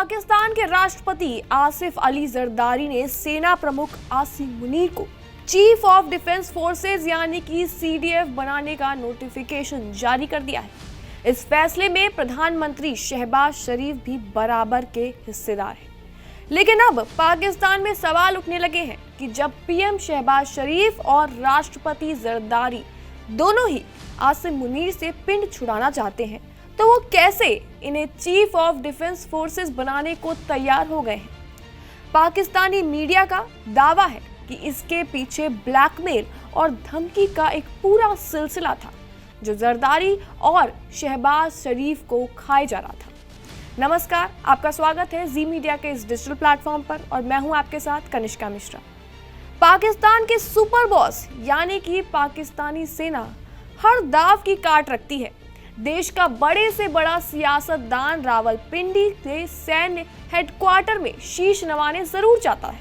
पाकिस्तान के राष्ट्रपति आसिफ अली जरदारी ने सेना प्रमुख आसिम मुनीर को चीफ ऑफ डिफेंस फोर्सेज यानी कि सीडीएफ बनाने का नोटिफिकेशन जारी कर दिया है। इस फैसले में प्रधानमंत्री शहबाज शरीफ भी बराबर के हिस्सेदार हैं। लेकिन अब पाकिस्तान में सवाल उठने लगे हैं कि जब पीएम शहबाज शरीफ और राष्ट्रपति जरदारी दोनों ही आसिम मुनीर से पिंड छुड़ाना चाहते हैं, तो वो कैसे इन्हें चीफ ऑफ डिफेंस फोर्सेस बनाने को तैयार हो गए हैं। पाकिस्तानी मीडिया का दावा है कि इसके पीछे ब्लैकमेल और धमकी का एक पूरा सिलसिला था जो जरदारी और शहबाज शरीफ को खाए जा रहा था। नमस्कार, आपका स्वागत है जी मीडिया के इस डिजिटल प्लेटफॉर्म पर और मैं हूं आपके साथ कनिष्का मिश्रा। पाकिस्तान के सुपर बॉस यानी कि पाकिस्तानी सेना हर दाव की काट रखती है। देश का बड़े से बड़ा सियासतदान रावलपिंडी के सैन्य हेडक्वार्टर में शीश नवाने जरूर चाहता है।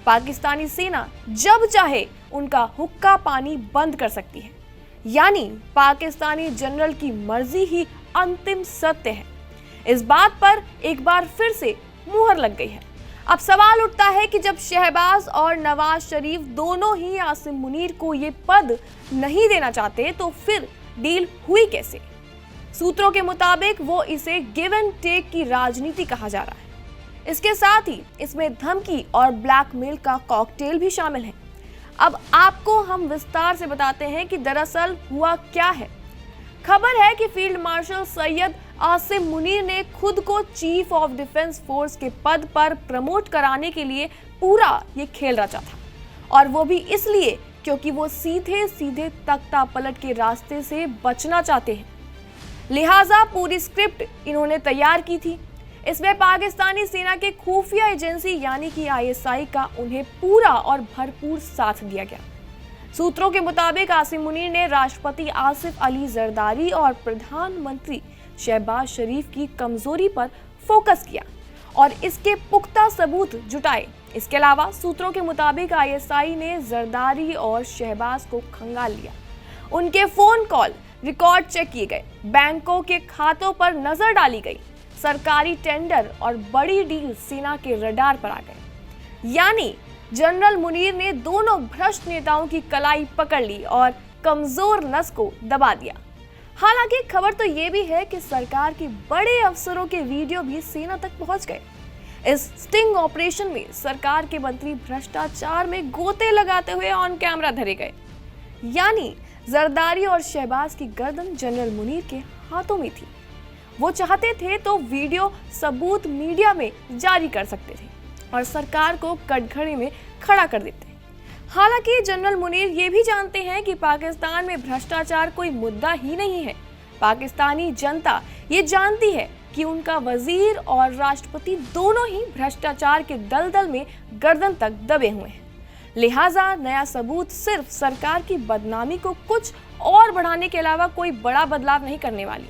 पाकिस्तानी सेना जब चाहे उनका हुक्का पानी बंद कर सकती है, यानी पाकिस्तानी जनरल की मर्जी ही अंतिम सत्य है। इस बात पर एक बार फिर से मुहर लग गई है। अब सवाल उठता है कि जब शहबाज और नवाज शरीफ दोनों ही आसिम मुनीर को ये पद नहीं देना चाहते, तो फिर डील हुई कैसे? सूत्रों के मुताबिक वो इसे गिव एंड टेक की राजनीति कहा जा रहा है। इसके साथ ही इसमें धमकी और ब्लैकमेल का कॉकटेल भी शामिल है। अब आपको हम विस्तार से बताते हैं कि दरअसल हुआ क्या है। खबर है कि फील्ड मार्शल सैयद आसिम मुनीर ने खुद को चीफ ऑफ डिफेंस फोर्स के पद पर प्रमोट कराने के लिए पूरा ये खेल रचा था, और वो भी इसलिए क्योंकि वो सीधे सीधे तख्ता पलट के रास्ते से बचना चाहते हैं। लिहाजा पूरी स्क्रिप्ट इन्होंने तैयार की थी। इसमें पाकिस्तानी सेना के खुफिया एजेंसी यानी कि आईएसआई का उन्हें पूरा और भरपूर साथ दिया गया। सूत्रों के मुताबिक आसिम मुनीर ने राष्ट्रपति आसिफ अली जरदारी और प्रधानमंत्री शहबाज शरीफ की कमजोरी पर फोकस किया और इसके पुख्ता सबूत जुटाए। इसके अलावा सूत्रों के मुताबिक आईएसआई ने जरदारी और शहबाज को खंगाल लिया। उनके फोन कॉल रिकॉर्ड चेक किए गए, बैंकों के खातों पर नजर डाली गई, सरकारी टेंडर और बड़ी डील सेना के रडार पर आ गए। यानी जनरल मुनीर ने दोनों भ्रष्ट नेताओं की कलाई पकड़ ली और कमजोर नस को दबा दिया। हालांकि खबर तो ये भी है कि सरकार के बड़े अफसरों के वीडियो भी सेना तक पहुंच गए। इस स्टिंग ऑपरेशन में सरकार के मंत्री भ्रष्टाचार में गोते लगाते हुए ऑन कैमरा धरे गए। यानी जरदारी और शहबाज की गर्दन जनरल मुनीर के हाथों में थी। वो चाहते थे तो वीडियो सबूत मीडिया में जारी कर सकते थे और सरकार को कटघरे में खड़ा कर देते। हालांकि जनरल मुनीर ये भी जानते हैं कि पाकिस्तान में भ्रष्टाचार कोई मुद्दा ही नहीं है। पाकिस्तानी जनता ये जानती है कि उनका वजीर और राष्ट्रपति दोनों ही भ्रष्टाचार के दलदल में गर्दन तक दबे हुए हैं। लिहाजा नया सबूत सिर्फ सरकार की बदनामी को कुछ और बढ़ाने के अलावा कोई बड़ा बदलाव नहीं करने वाली।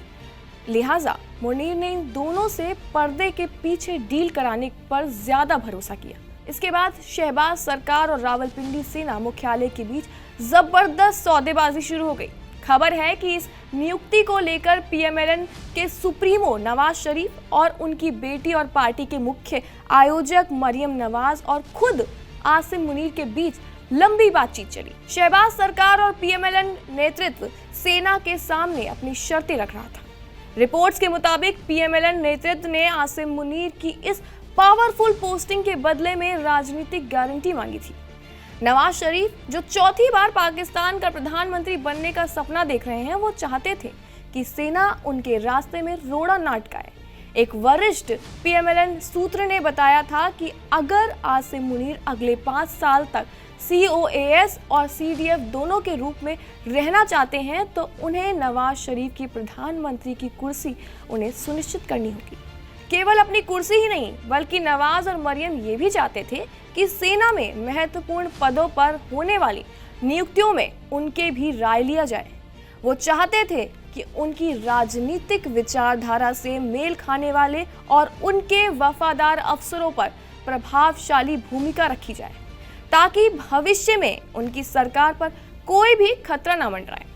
लिहाजा मुनीर ने इन दोनों से पर्दे के पीछे डील कराने पर ज्यादा भरोसा किया। इसके बाद शहबाज सरकार और रावलपिंडी सेना मुख्यालय के बीच जबरदस्त सौदेबाजी शुरू हो गई। खबर है कि इस नियुक्ति को लेकर पीएमएलएन के सुप्रीमो नवाज शरीफ और उनकी बेटी और पार्टी के मुख्य आयोजक मरियम नवाज और खुद आसिम मुनीर के बीच लंबी बातचीत चली। शहबाज सरकार और पीएमएलएन नेतृत्व सेना के सामने अपनी शर्तें रख रहा था। रिपोर्ट्स के मुताबिक पीएमएलएन नेतृत्व ने आसिम मुनीर की इस पावरफुल पोस्टिंग के बदले में राजनीतिक गारंटी मांगी थी। नवाज शरीफ, जो चौथी बार पाकिस्तान का प्रधानमंत्री बनने का सपना देख रहे हैं, वो चाहते थे कि सेना उनके रास्ते में रोड़ा ना अटकाए। एक वरिष्ठ पीएमएलएन सूत्र ने बताया था कि अगर आसिम मुनीर अगले 5 साल तक सीओएएस और सीडीएफ दोनों के रूप में रहना चाहते हैं, तो उन्हें नवाज शरीफ की प्रधानमंत्री की कुर्सी उन्हें सुनिश्चित करनी होगी। केवल अपनी कुर्सी ही नहीं, बल्कि नवाज और मरियम ये भी चाहते थे कि सेना में महत्वपूर्ण पदों पर होने वाली नियुक्तियों में उनके भी राय लिया जाए। वो चाहते थे कि उनकी राजनीतिक विचारधारा से मेल खाने वाले और उनके वफादार अफसरों पर प्रभावशाली भूमिका रखी जाए, ताकि भविष्य में उनकी सरकार पर कोई भी खतरा न मंडराए।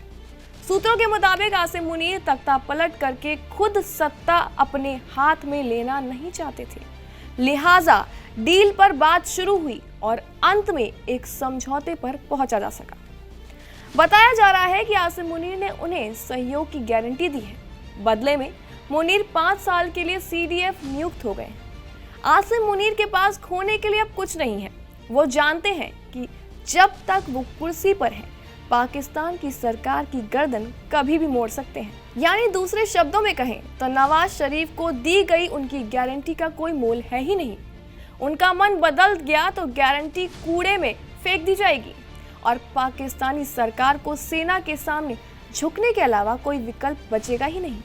सूत्रों के मुताबिक आसिम मुनीर तख्ता पलट करके खुद सत्ता अपने हाथ में लेना नहीं चाहते थे, लिहाजा डील पर बात शुरू हुई और अंत में एक समझौते पर पहुंचा जा सका। बताया जा रहा है कि आसिम मुनीर ने उन्हें सहयोग की गारंटी दी है। बदले में मुनीर 5 साल के लिए सीडीएफ नियुक्त हो गए। आसिम मुनीर के पास खोने के लिए अब कुछ नहीं है। वो जानते हैं कि जब तक वो कुर्सी पर है, पाकिस्तान की सरकार की गर्दन कभी भी मोड़ सकते हैं। यानी दूसरे शब्दों में कहें तो नवाज शरीफ को दी गई उनकी गारंटी का कोई मोल है ही नहीं। उनका मन बदल गया तो गारंटी कूड़े में फेंक दी जाएगी और पाकिस्तानी सरकार को सेना के सामने झुकने के अलावा कोई विकल्प बचेगा ही नहीं।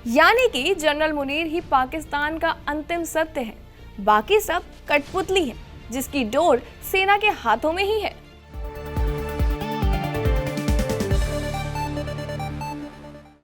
यानी कि जनरल मुनीर ही पाकिस्तान का अंतिम सत्य है, बाकी सब कठपुतली है जिसकी डोर सेना के हाथों में ही है।